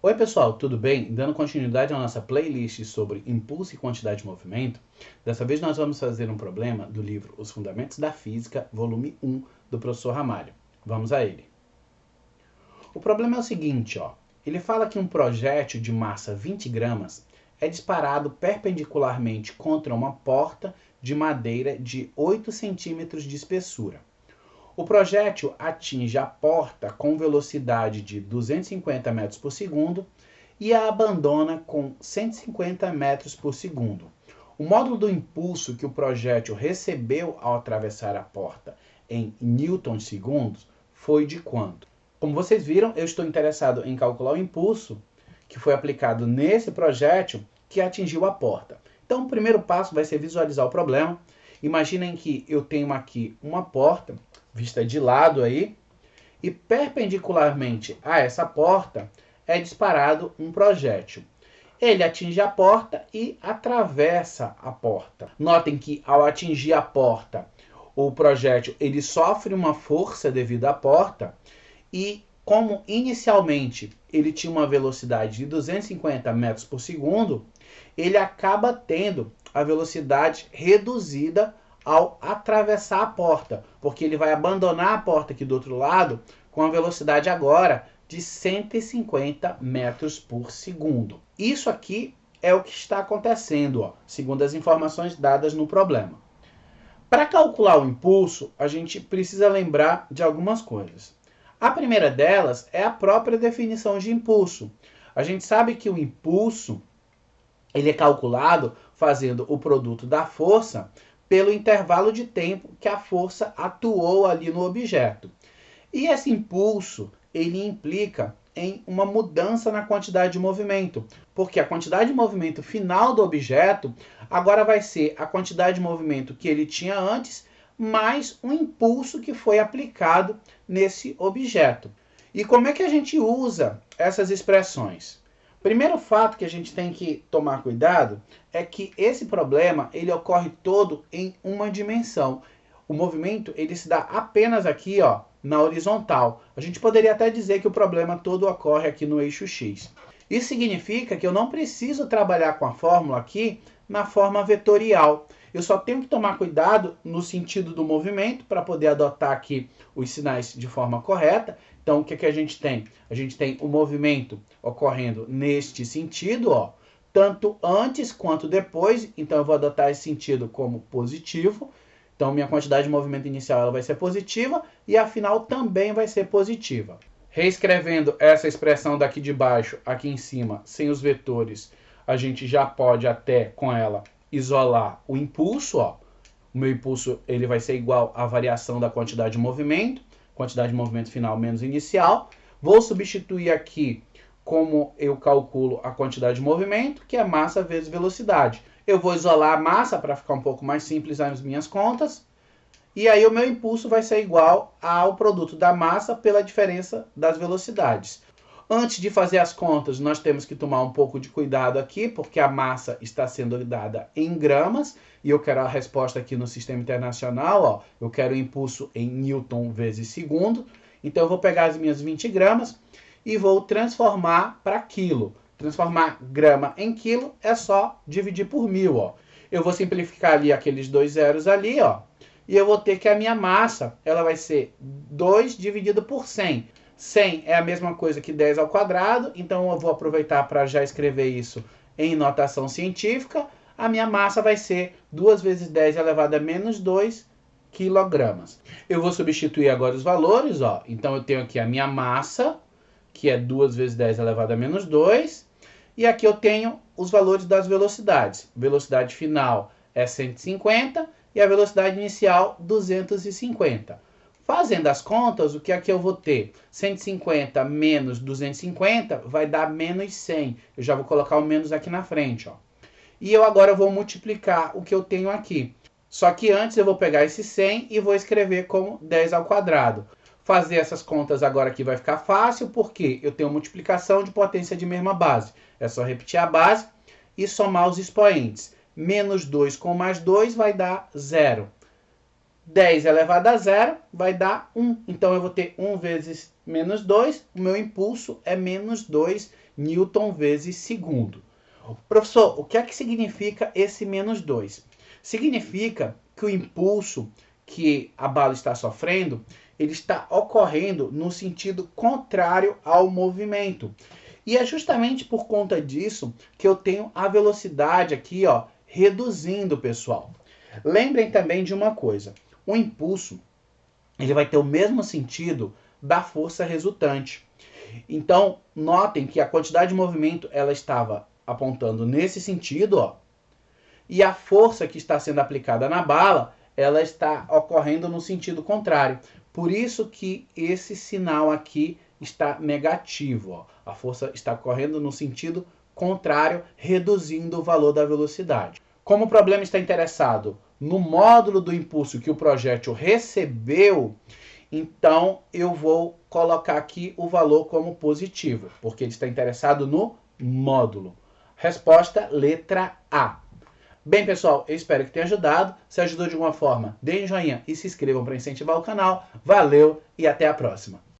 Oi pessoal, tudo bem? Dando continuidade à nossa playlist sobre impulso e quantidade de movimento, dessa vez nós vamos fazer um problema do livro Os Fundamentos da Física, volume 1, do professor Ramalho. Vamos a ele. O problema é o seguinte, ele fala que um projétil de massa 20 gramas é disparado perpendicularmente contra uma porta de madeira de 8 centímetros de espessura. O projétil atinge a porta com velocidade de 250 metros por segundo e a abandona com 150 metros por segundo. O módulo do impulso que o projétil recebeu ao atravessar a porta em newtons-segundos foi de quanto? Como vocês viram, eu estou interessado em calcular o impulso que foi aplicado nesse projétil que atingiu a porta. Então, o primeiro passo vai ser visualizar o problema. Imaginem que eu tenho aqui uma porta vista de lado aí, e perpendicularmente a essa porta é disparado um projétil. Ele atinge a porta e atravessa a porta. Notem que ao atingir a porta, o projétil ele sofre uma força devido à porta e como inicialmente ele tinha uma velocidade de 250 metros por segundo, ele acaba tendo a velocidade reduzida ao atravessar a porta, porque ele vai abandonar a porta aqui do outro lado com a velocidade agora de 150 metros por segundo. Isso aqui é o que está acontecendo, segundo as informações dadas no problema. Para calcular o impulso, a gente precisa lembrar de algumas coisas. A primeira delas é a própria definição de impulso. A gente sabe que o impulso ele é calculado fazendo o produto da força pelo intervalo de tempo que a força atuou ali no objeto. E esse impulso, ele implica em uma mudança na quantidade de movimento, porque a quantidade de movimento final do objeto agora vai ser a quantidade de movimento que ele tinha antes, mais um impulso que foi aplicado nesse objeto. E como é que a gente usa essas expressões? Primeiro fato que a gente tem que tomar cuidado é que esse problema ele ocorre todo em uma dimensão. O movimento ele se dá apenas aqui na horizontal. A gente poderia até dizer que o problema todo ocorre aqui no eixo X. Isso significa que eu não preciso trabalhar com a fórmula aqui na forma vetorial. Eu só tenho que tomar cuidado no sentido do movimento para poder adotar aqui os sinais de forma correta. Então, o que a gente tem? A gente tem o movimento ocorrendo neste sentido, tanto antes quanto depois. Então, eu vou adotar esse sentido como positivo. Então, minha quantidade de movimento inicial ela vai ser positiva e a final também vai ser positiva. Reescrevendo essa expressão daqui de baixo, aqui em cima, sem os vetores, a gente já pode até com ela isolar o impulso. O meu impulso ele vai ser igual à variação da quantidade de movimento final menos inicial. Vou substituir aqui como eu calculo a quantidade de movimento, que é massa vezes velocidade. Eu vou isolar a massa para ficar um pouco mais simples as minhas contas. E aí o meu impulso vai ser igual ao produto da massa pela diferença das velocidades. Antes de fazer as contas, nós temos que tomar um pouco de cuidado aqui, porque a massa está sendo dada em gramas, e eu quero a resposta aqui no sistema internacional, eu quero o impulso em newton vezes segundo. Então eu vou pegar as minhas 20 gramas e vou transformar para quilo. Transformar grama em quilo é só dividir por 1000. Eu vou simplificar ali aqueles dois zeros ali, e eu vou ter que a minha massa ela vai ser 2 dividido por 100. 100 é a mesma coisa que 10 ao quadrado, então eu vou aproveitar para já escrever isso em notação científica. A minha massa vai ser 2 vezes 10 elevado a menos 2 quilogramas. Eu vou substituir agora os valores, então eu tenho aqui a minha massa, que é 2 vezes 10 elevado a menos 2, e aqui eu tenho os valores das velocidades. Velocidade final é 150 e a velocidade inicial 250. Fazendo as contas, o que aqui eu vou ter? 150 menos 250 vai dar menos 100. Eu já vou colocar o menos aqui na frente. E eu agora vou multiplicar o que eu tenho aqui. Só que antes eu vou pegar esse 100 e vou escrever como 10 ao quadrado. Fazer essas contas agora aqui vai ficar fácil, porque eu tenho multiplicação de potência de mesma base. É só repetir a base e somar os expoentes. Menos 2 com mais 2 vai dar 0. 10 elevado a 0 vai dar 1. Então, eu vou ter 1 vezes menos 2. O meu impulso é menos 2 Newton vezes segundo. Professor, o que é que significa esse menos 2? Significa que o impulso que a bala está sofrendo, ele está ocorrendo no sentido contrário ao movimento. E é justamente por conta disso que eu tenho a velocidade aqui, ó, reduzindo, pessoal. Lembrem também de uma coisa. O impulso, ele vai ter o mesmo sentido da força resultante. Então, notem que a quantidade de movimento, ela estava apontando nesse sentido, ó, e a força que está sendo aplicada na bala, ela está ocorrendo no sentido contrário. Por isso que esse sinal aqui está negativo. Ó. A força está correndo no sentido contrário, reduzindo o valor da velocidade. Como o problema está interessado no módulo do impulso que o projétil recebeu, então eu vou colocar aqui o valor como positivo, porque ele está interessado no módulo. Resposta letra A. Bem, pessoal, eu espero que tenha ajudado. Se ajudou de alguma forma, deem um joinha e se inscrevam para incentivar o canal. Valeu e até a próxima.